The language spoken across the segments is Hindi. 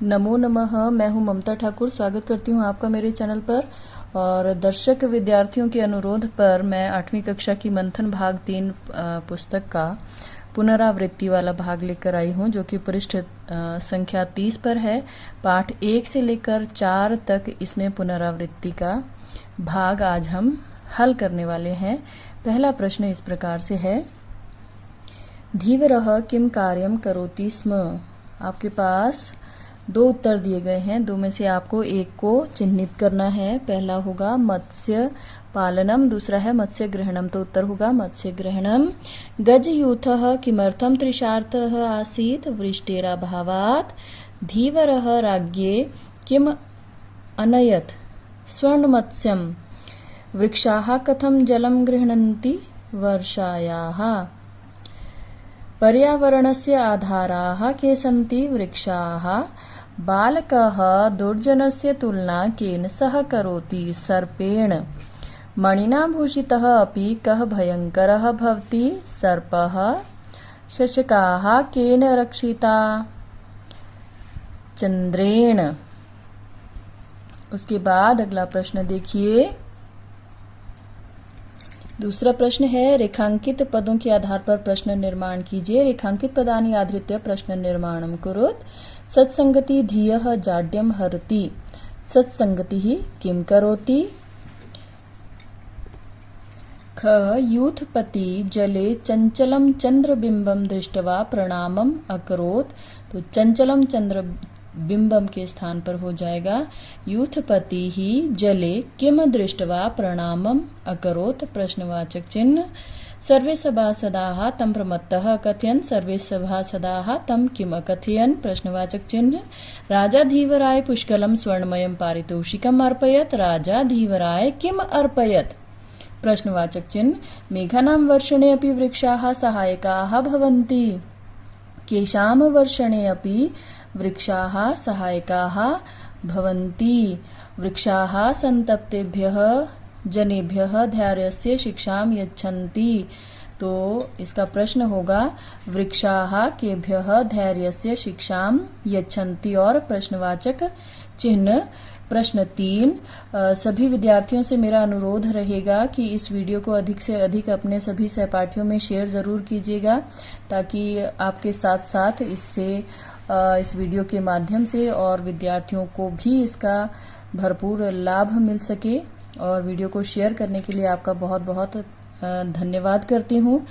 नमो नमः। मैं हूं ममता ठाकुर। स्वागत करती हूं आपका मेरे चैनल पर। और दर्शक विद्यार्थियों के अनुरोध पर मैं 8वीं कक्षा की मंथन भाग 3 पुस्तक का पुनरावृत्ति वाला भाग लेकर आई हूं, जो कि पृष्ठ संख्या 30 पर है। पाठ 1 से लेकर 4 तक इसमें पुनरावृत्ति का भाग आज हम हल करने वाले हैं। पहला प्रश्न इस प्रकार से है, धीवरः किम कार्यम करोति स्म। आपके पास 2 उत्तर दिए गए हैं। 2 में से आपको एक को चिन्हित करना है। पहला होगा मत्स्य पालनम, दूसरा है मत्स्य ग्रहणम। तो उत्तर होगा मत्स्य ग्रहणम। गजयूथः किमर्थम तृषार्तः आसीत् वृष्टेराभावात्। धीवरः राज्ञे किम अनयत् स्वर्णमत्स्यम्। वृक्षाः कथं जलं गृह्णन्ति वर्षायाः। पर्यावरणस्य आधाराः के सन्ति वृक्षाः। बालकः दुर्जनस्य तुलना केन सह करोति सर्पेण। मणिना भूषितः अपि कः भयंकरः भवति सर्पः। शशकाः केन रक्षिता चंद्रेण। उसके बाद अगला प्रश्न देखिए। दूसरा प्रश्न है, रेखांकित पदों के आधार पर प्रश्न निर्माण कीजिए। रेखांकित पदानि आधृत्य प्रश्न निर्माणं कुरुत। सत्संगति धियः जाड्यं हरति। सत्संगतिः किं करोति। ख यूथपति जले चंचलं चंद्रबिंबं दृष्ट्वा प्रणामम् अकरोत्। तो चंचलम चंद्रबिंबम के स्थान पर हो जाएगा यूथपति ही जले किम दृष्ट्वा प्रणामम् अकरोत्। प्रश्नवाचक चिन्ह। सर्वे सभासदाः तं प्रमत्तः अकथयन्। सर्वे सभासदाः तं किम अकथयन्। प्रश्नवाचक चिन्ह। राजा धीवराय पुष्कलं स्वर्णमयं पारितोषिकम् अर्पयत्। राजा धीवराय किम अर्पयत्। प्रश्नवाचक चिन्ह। मेघानां वर्षणे अपि वृक्षाः सहायकाः भवन्ति। केषां वर्षणे अपि वृक्षाः सहायकाः भवन्ति। वृक्षाः संतप्तेभ्यः जनेभ्यः धैर्यस्य शिक्षां यच्छन्ति। तो इसका प्रश्न होगा वृक्षाः केभ्यः धैर्यस्य शिक्षां यच्छन्ति। और प्रश्नवाचक चिन्ह। प्रश्न 3। सभी विद्यार्थियों से मेरा अनुरोध रहेगा कि इस वीडियो को अधिक से अधिक अपने सभी सहपाठियों में शेयर जरूर कीजिएगा, ताकि आपके साथ साथ इस वीडियो के माध्यम से और विद्यार्थियों को भी इसका भरपूर लाभ मिल सके। और वीडियो को शेयर करने के लिए आपका बहुत बहुत धन्यवाद करती हूँ।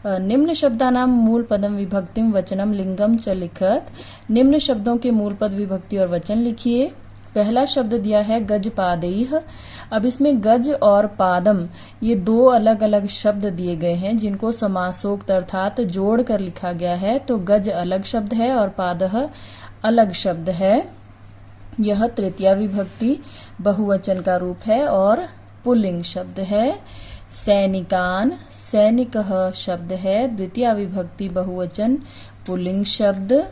निम्न शब्दानां मूल पदम विभक्तिम वचनम लिंगम च लिखत। निम्न शब्दों के मूल पद विभक्ति और वचन लिखिए। पहला शब्द दिया है गजपादैः। अब इसमें गज और पादम ये 2 अलग अलग शब्द दिए गए हैं, जिनको समासोक्त अर्थात जोड़ कर लिखा गया है। तो गज अलग शब्द है और पादः अलग शब्द है। यह तृतीया विभक्ति बहुवचन का रूप है और पुल्लिंग शब्द है। सैनिकान सैनिकः शब्द है, द्वितीया विभक्ति बहुवचन पुल्लिंग शब्द।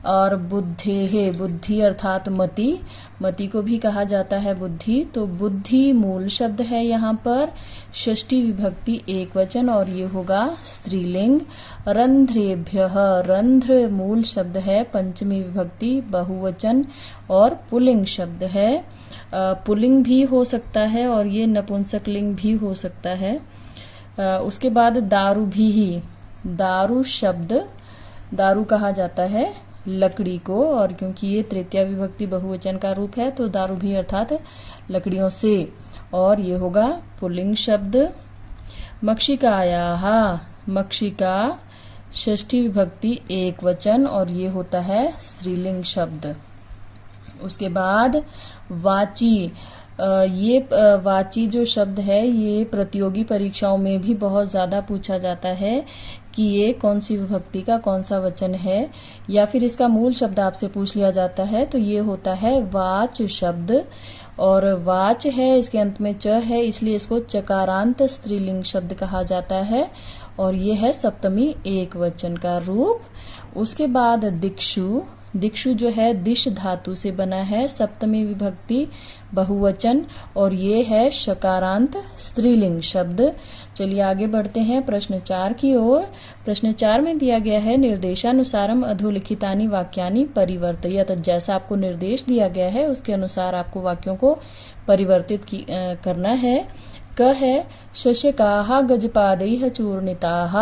और बुद्धेः बुद्धि अर्थात मति, मति को भी कहा जाता है बुद्धि। तो बुद्धि मूल शब्द है यहाँ पर। षष्ठी विभक्ति एकवचन और ये होगा स्त्रीलिंग। रंध्रेभ्यः रंध्र मूल शब्द है, पंचमी विभक्ति बहुवचन और पुल्लिंग शब्द है। पुल्लिंग भी हो सकता है और ये नपुंसकलिंग भी हो सकता है। उसके बाद दारू भी ही, दारू शब्द, दारू कहा जाता है लकड़ी को, और क्योंकि ये तृतीया विभक्ति बहुवचन का रूप है तो दारू भी अर्थात लकड़ियों से, और ये होगा पुल्लिंग शब्द। मक्षिकायाः मक्षिका षष्ठी विभक्ति एकवचन और ये होता है स्त्रीलिंग शब्द। उसके बाद वाची, ये वाची जो शब्द है ये प्रतियोगी परीक्षाओं में भी बहुत ज्यादा पूछा जाता है कि ये कौन सी विभक्ति का कौन सा वचन है, या फिर इसका मूल शब्द आपसे पूछ लिया जाता है। तो ये होता है वाच शब्द, और वाच है इसके अंत में च है, इसलिए इसको चकारांत स्त्रीलिंग शब्द कहा जाता है और ये है सप्तमी एक वचन का रूप। उसके बाद दिक्षु, दिक्षु जो है दिश धातु से बना है, सप्तमी विभक्ति बहुवचन, और ये है शकारांत स्त्रीलिंग शब्द। चलिए आगे बढ़ते हैं प्रश्न 4 की ओर। प्रश्न 4 में दिया गया है निर्देशानुसारम अधोलिखितानि वाक्यानि परिवर्तयत। जैसा आपको निर्देश दिया गया है उसके अनुसार आपको वाक्यों को परिवर्तित करना है। क है शशकाः गजपादैः चूर्णिताः।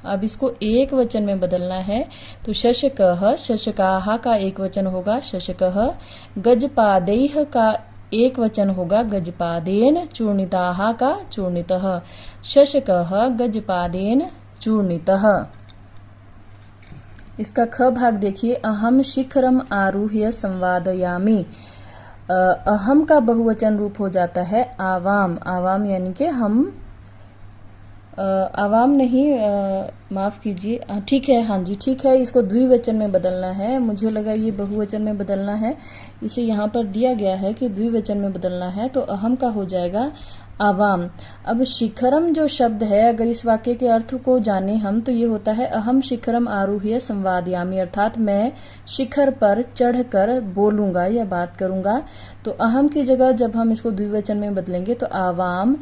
अब इसको एक वचन में बदलना है, तो शशकः, शशकाः का एक वचन होगा शशकः, गजपादैः का एक वचन होगा गजपादेन, चूर्णिताः का चूर्णितः, शशकः गजपादेन चूर्णितः। इसका ख भाग देखिए, अहम शिखरम आरुह्य संवादयामि। अहम का बहुवचन रूप हो जाता है आवाम। आवाम यानी कि हम, आवाम नहीं, माफ कीजिए, ठीक है, हाँ जी ठीक है, इसको द्विवचन में बदलना है। मुझे लगा ये बहुवचन में बदलना है, इसे यहाँ पर दिया गया है कि द्विवचन में बदलना है, तो अहम का हो जाएगा आवाम। अब शिखरम जो शब्द है, अगर इस वाक्य के अर्थ को जाने हम, तो ये होता है अहम शिखरम आरूह्य संवादयामि, अर्थात मैं शिखर पर चढ़कर बोलूंगा या बात करूंगा। तो अहम की जगह जब हम इसको द्विवचन में बदलेंगे तो आवाम,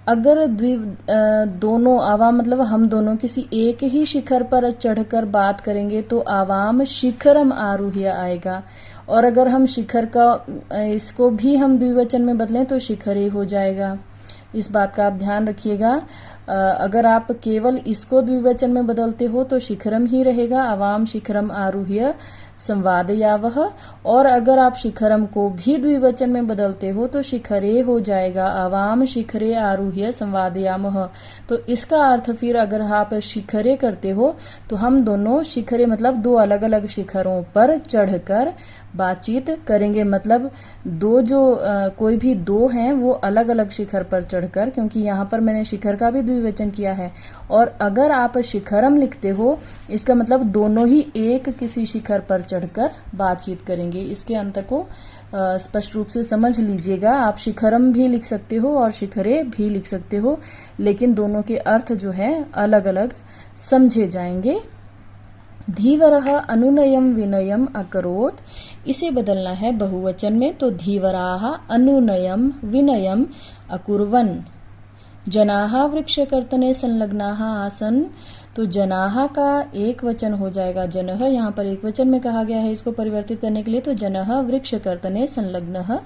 अगर दोनों, आवाम मतलब हम दोनों किसी एक ही शिखर पर चढ़कर बात करेंगे तो आवाम शिखरम आरूह्य आएगा। और अगर हम शिखर का इसको भी हम द्विवचन में बदलें तो शिखरे हो जाएगा। इस बात का आप ध्यान रखिएगा। अगर आप केवल इसको द्विवचन में बदलते हो तो शिखरम ही रहेगा, आवाम शिखरम आरूह्य संवादयावह। और अगर आप शिखरम को भी द्विवचन में बदलते हो तो शिखरे हो जाएगा, आवाम शिखरे आरूह्य संवादयामः। तो इसका अर्थ फिर अगर आप शिखरे करते हो तो हम दोनों शिखरे मतलब दो अलग अलग शिखरों पर चढ़कर बातचीत करेंगे। मतलब दो जो कोई भी दो हैं वो अलग अलग शिखर पर चढ़कर, क्योंकि यहाँ पर मैंने शिखर का भी द्विवचन किया है। और अगर आप शिखरम लिखते हो इसका मतलब दोनों ही एक किसी शिखर पर चढ़कर बातचीत करेंगे। इसके अंतर को स्पष्ट रूप से समझ लीजिएगा। आप शिखरम भी लिख सकते हो और शिखरे भी लिख सकते हो, लेकिन दोनों के अर्थ जो है अलग अलग समझे जाएंगे। धीवरः अनुनयम विनयम अकरोत्, इसे बदलना है बहुवचन में, तो धीवराः अनुनयम विनयम अकुर्वन्। जनाः वृक्षकर्तने संलग्नाः आसन्, तो जनाः का एक वचन हो जाएगा जनः, यहाँ पर एक वचन में कहा गया है इसको परिवर्तित करने के लिए, तो जनः वृक्षकर्तने संलग्नः,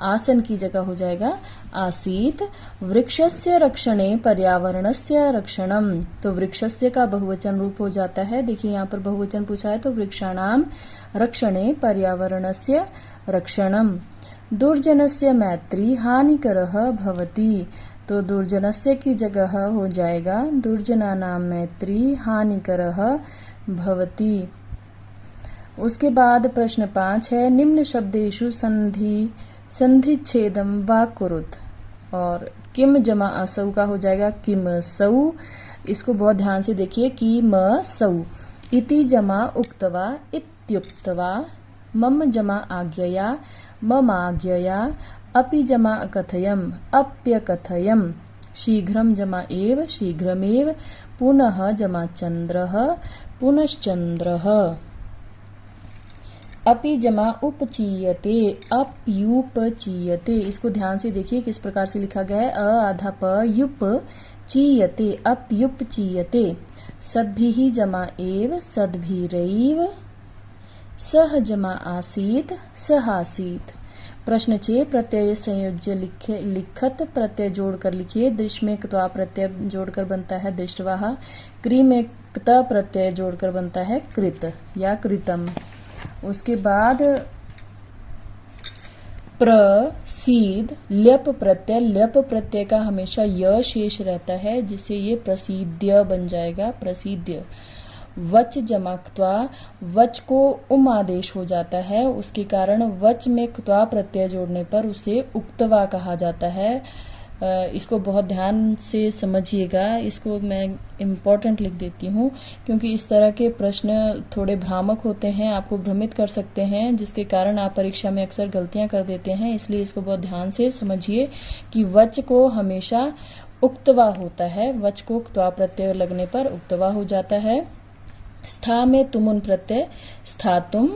आसन की जगह हो जाएगा आसीत। वृक्षस्य रक्षणे पर्यावरणस्य रक्षणम, तो वृक्षस्य का बहुवचन रूप हो जाता है। देखिए यहाँ पर बहुवचन पूछा है तो वृक्षाणाम रक्षणे पर्यावरणस्य रक्षणम। दुर्जनस्य मैत्री हानिकरः भवति, तो दुर्जनस्य की जगह हो जाएगा दुर्जनानां मैत्री हानिकरः भवति। उसके बाद प्रश्न 5 है निम्न शब्देषु संधिच्छेदम वा कुरुत, और किम जमा असौ का हो जाएगा किम सौ। इसको बहुत ध्यान से देखिए, किम सौ। इति जमा उक्तवा इत्युक्तवा, मम जमा आज्ञया ममाज्ञया, अपि जमा अकथयम अप्यकथयम, शीघ्रम जमा एव शीघ्रमेव, पुनः जमा चंद्रः पुनश्चंद्रः। अपि जमा उपचीयते अप्युपचीयते, इसको ध्यान से देखिए किस प्रकार से लिखा गया है, अ आधा प युप चीयते अप्युपचीयते। सद्भिः जमा एव सद्भिरैव, सह जमा आसीत सहासीत। प्रश्न 6 प्रत्यय संयोज्य लिखत प्रत्यय जोड़कर लिखिए। दृश्य में क्त्वा प्रत्यय जोड़कर बनता है दृष्टवाह, क्री में क्त प्रत्यय जोड़कर बनता है कृत या कृतम। उसके बाद प्रसीद ल्यप प्रत्यय का हमेशा य शेष रहता है, जिससे ये प्रसीद्य बन जाएगा, प्रसीद्य। वच जमा क्त्वा, वच को उम आदेश हो जाता है, उसके कारण वच में क्त्वा प्रत्यय जोड़ने पर उसे उक्तवा कहा जाता है। इसको बहुत ध्यान से समझिएगा, इसको मैं इम्पोर्टेंट लिख देती हूँ, क्योंकि इस तरह के प्रश्न थोड़े भ्रामक होते हैं, आपको भ्रमित कर सकते हैं, जिसके कारण आप परीक्षा में अक्सर गलतियां कर देते हैं। इसलिए इसको बहुत ध्यान से समझिए कि वच को हमेशा उक्तवा होता है, वच को क्त्वा प्रत्यय लगने पर उक्तवा हो जाता है। स्था में तुमुन प्रत्यय स्थातुम,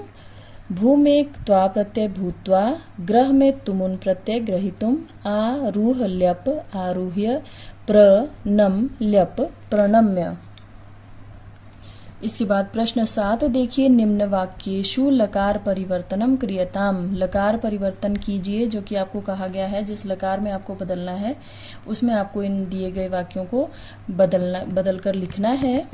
भू में त्वा प्रत्यय भूत्वा, ग्रह में तुमुन प्रत्यय ग्रहीतुम, आरूह ल्यप आरूह्य, प्रणम ल्यप प्रणम्य। इसके बाद प्रश्न 7 देखिए, निम्न वाक्येषु लकार परिवर्तनम क्रियताम। लकार परिवर्तन कीजिए, जो कि आपको कहा गया है जिस लकार में आपको बदलना है उसमें आपको इन दिए गए वाक्यों को बदल कर लिखना है।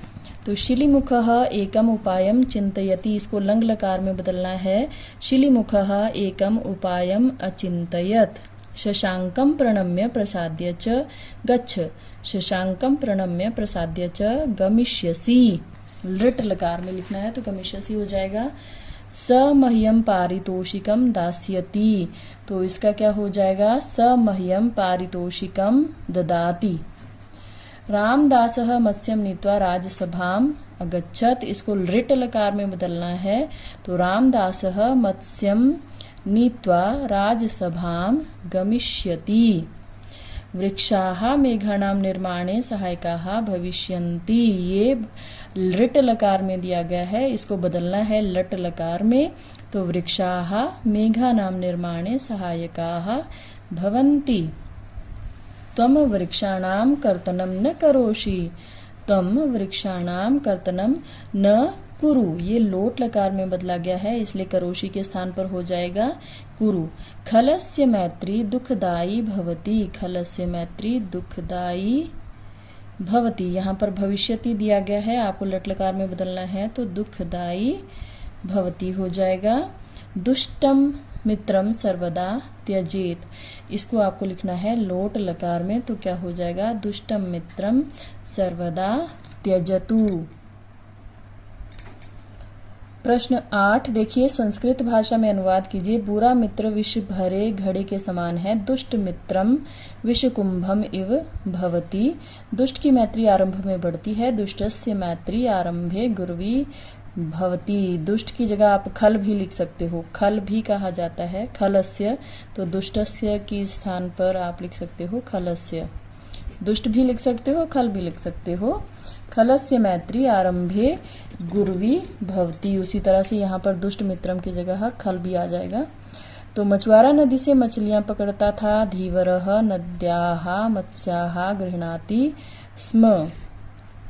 तो शिलीमुखः एकम उपायम चिंतयति, इसको लंग लकार में बदलना है। शिलीमुखः एकम उपायम अचिंतयत। शशांकम प्रणम्य प्रसाद्य च गच्छ, शशांकम प्रणम्य प्रसाद्य च गमिष्यसि। लृट लकार में लिखना है तो गमिष्यसि हो जाएगा। स मह्यम पारितोषिकम दास्यति, तो इसका क्या हो जाएगा, स मह्यम पारितोषिकम ददाति। रामदासः मत्स्यम नीत्वा राजसभाम अगच्छत, इसको लृट लकार में बदलना है तो रामदासः मत्स्यम नीत्वा राजसभाम गमिष्यति। वृक्षाः मेघानां निर्माणे सहायकाः भविष्यन्ति, ये लृट लकार में दिया गया है, इसको बदलना है लट लकार में। तो वृक्षाः मेघानां निर्माणे सहायकाः भवन्ति। त्वं वृक्षाणां कर्तनं न करोषि, त्वं वृक्षाणां कर्तनं न कुरु, ये लोट लकार में बदला गया है इसलिए करोषि के स्थान पर हो जाएगा कुरु। खलस्य मैत्री दुखदायी भवति, खलस्य मैत्री दुखदायी भवति, यहाँ पर भविष्यति दिया गया है, आपको लट लकार में बदलना है तो दुखदायी भवति हो जाएगा। दुष्टम मित्रम सर्वदा त्यजेत, इसको आपको लिखना है लोट लकार में तो क्या हो जाएगा, दुष्टम मित्रम सर्वदा त्यजतु। प्रश्न 8 देखिए, संस्कृत भाषा में अनुवाद कीजिए। बुरा मित्र विष भरे घड़े के समान है, दुष्ट मित्रम विष कुंभम इव भवति। दुष्ट की मैत्री आरंभ में बढ़ती है, दुष्टस्य मैत्री आरंभे गुरुवी भवति। दुष्ट की जगह आप खल भी लिख सकते हो, खल भी कहा जाता है खलस्य, तो दुष्टस्य की स्थान पर आप लिख सकते हो खलस्य। दुष्ट भी लिख सकते हो, खल भी लिख सकते हो। खलस्य मैत्री आरंभे गुरुवी भवति, उसी तरह से यहाँ पर दुष्ट मित्रम की जगह खल भी आ जाएगा। तो मछुआरा नदी से मछलियां पकड़ता था, धीवरः नद्याः मत्स्याः गृह्णाति स्म।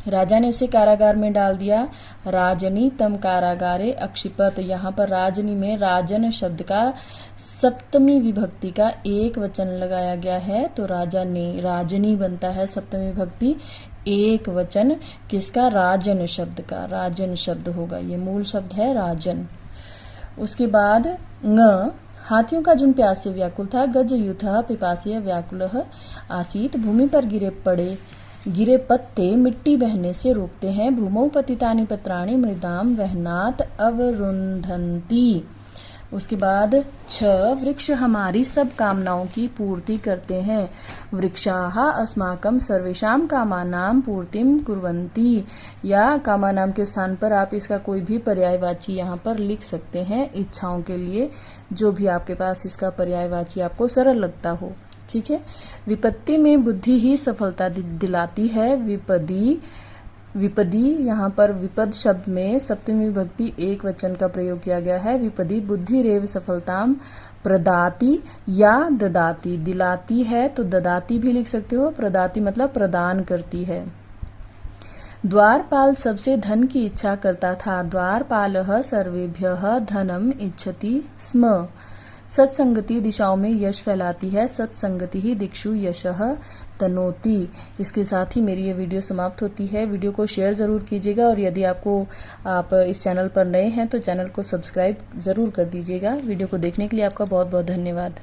राजा ने उसे कारागार में डाल दिया, राजनी तम कारागारे अक्षिपत। यहाँ पर राजनी में राजन शब्द का सप्तमी विभक्ति का एक वचन लगाया गया है, तो राजा ने, राजनी बनता है सप्तमी विभक्ति, एक वचन किसका, राजन शब्द का, राजन शब्द होगा, ये मूल शब्द है राजन। उसके बाद ङ, हाथियों का झुंड प्यास से व्याकुल था, गज यूथः पिपासय व्याकुलः आसीत। भूमि पर गिरे पत्ते मिट्टी बहने से रोकते हैं, भूमौ पतितानि पत्राणि मृदाम वहनात् अवरुन्धन्ति। उसके बाद 6, वृक्ष हमारी सब कामनाओं की पूर्ति करते हैं, वृक्षाः अस्माकं सर्वेषां कामानां पूर्तिं कुर्वन्ति। या कामानां के स्थान पर आप इसका कोई भी पर्यायवाची यहाँ पर लिख सकते हैं, इच्छाओं के लिए जो भी आपके पास इसका पर्यायवाची आपको सरल लगता हो, ठीक है। विपत्ति में बुद्धि ही सफलता दिलाती है, विपदी यहाँ पर विपद शब्द में सप्तमी विभक्ति एक वचन का प्रयोग किया गया है। विपदी बुद्धिरेव सफलताम प्रदाति या ददाति, दिलाती है तो ददाति भी लिख सकते हो, प्रदाति मतलब प्रदान करती है। द्वारपाल सबसे धन की इच्छा करता था, द्वारपालः सर्वेभ्यः धनम इच्छति स्म। सत्संगति दिशाओं में यश फैलाती है, सत्संगति ही दिक्षु यशः तनोति। इसके साथ ही मेरी ये वीडियो समाप्त होती है। वीडियो को शेयर ज़रूर कीजिएगा और यदि आप इस चैनल पर नए हैं तो चैनल को सब्सक्राइब ज़रूर कर दीजिएगा। वीडियो को देखने के लिए आपका बहुत बहुत धन्यवाद।